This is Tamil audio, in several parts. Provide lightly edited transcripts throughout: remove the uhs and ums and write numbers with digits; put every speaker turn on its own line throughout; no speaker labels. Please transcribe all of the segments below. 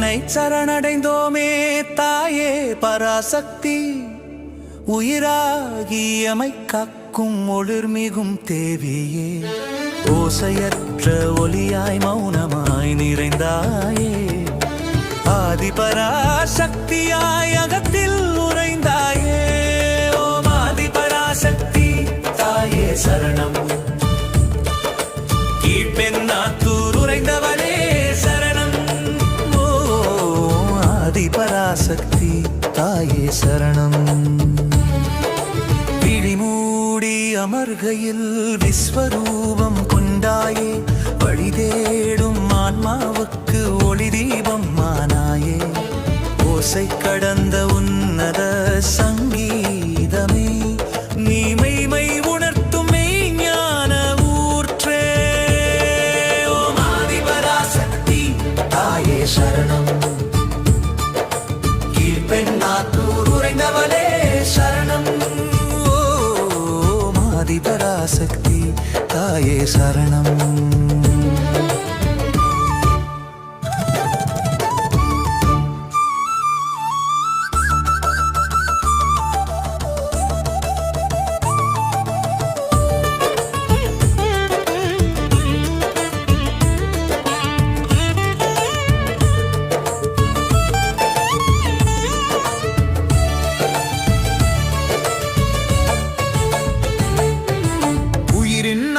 உன்னை சரணடைந்தோமே தாயே பராசக்தி, உயிராகியமை காக்கும் ஒளிர்மிகும் தேவியே, ஓசையற்ற ஒலியாய் மௌனமாய் நிறைந்தாயே, ஆதிபராசக்தியாய் அகத்தில் உறைந்தாயே. ஓம் ஆதிபராசக்தி தாயே சரணம், கீழ்பெண்ணாத்தூர் உறைந்தவளே சரணம். ஓம் ஆதிபராசக்தி தாயே சரணம். விழிமூடி அமர்கையில் விஸ்வரூபம் கொண்டாயே, வழி தேடும் ஆன்மாவுக்கு ஒளி தீபம் ஆனாயே, ஓசை கடந்த உன்னத சங்கீதமே, நீ மெய்மை உணர்த்தும் மெய்ஞான ஊற்றே. ஓம் ஆதிபராசக்தி தாயே சரணம், கீழ்பெண்ணாத்தூர் உறைந்தவளே சரணம். ஓம் ஆதிபராசக்தி தாயே சரணம்.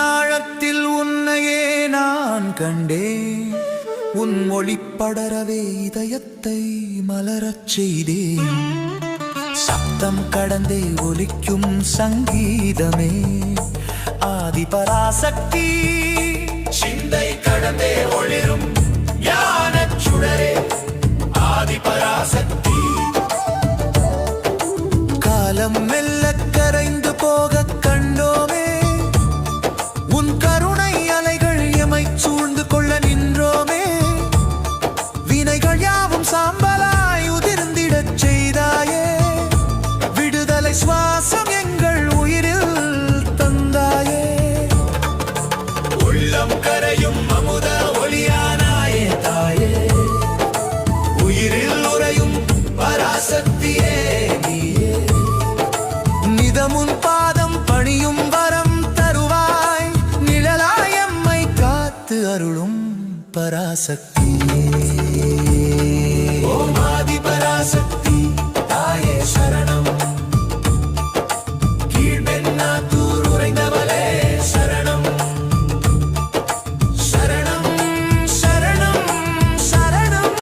ஆழத்தில் உன்னையே நான் கண்டேன், உன் மொழி படரவே இதயத்தை மலரச் செய்தேன், சப்தம் கடந்தே ஒலிக்கும் சங்கீதமே, ஆதிபராசக்தி சிந்தை கடந்தே ஒளிரும்